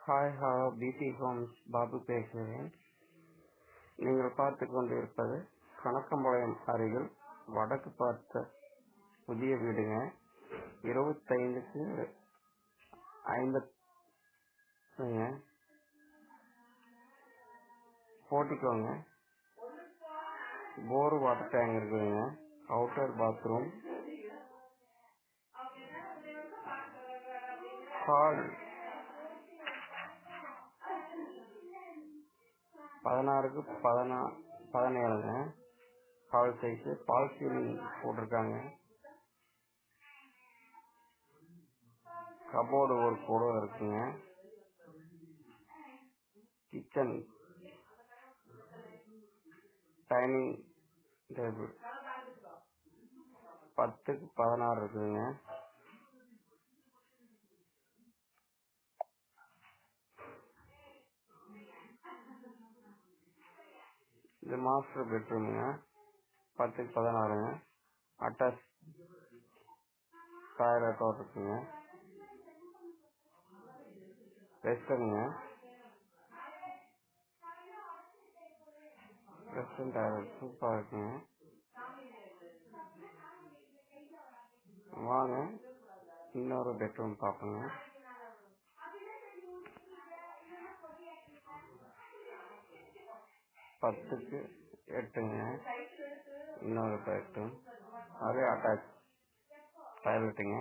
Hi பிடி Holmes Babu பேசுகிறேன். நீங்கள் பார்த்து கொண்டிருப்பது கணக்கம்பாளையம் அருகில் வடக்கு பார்த்த புதிய வீடுங்க. 25க்கு 50 போட்டிக்கோங்க. போர் வாட்டர் டேங்க் இருக்குதுங்க. அவுட்டர் பாத்ரூம், ஹால் 16க்கு 17ங்க. ஹால் சைஸ் பால் சீலிங் போட்டிருக்காங்க. கபோர்டு ஒரு கூட இருக்குங்க. கிச்சன், டைனிங் டேபிள் 10க்கு 16 இருக்குதுங்க. இது மாஸ்டர் பெட்ரூமுங்க. 10க்கு 16ங்க. அட்டாச் டாய்லெட்டோட இருக்குங்க. வெஸ்டர்னுங்க. வெஸ்டர்ன் டாய்லெட் சூப்பராக இருக்குங்க. வாங்க இன்னொரு பெட்ரூம் பார்ப்போங்க. 10க்கு 8ங்க. இன்னொரு பெட்ரூம், அதே அட்டாச் டாய்லெட்டுங்க.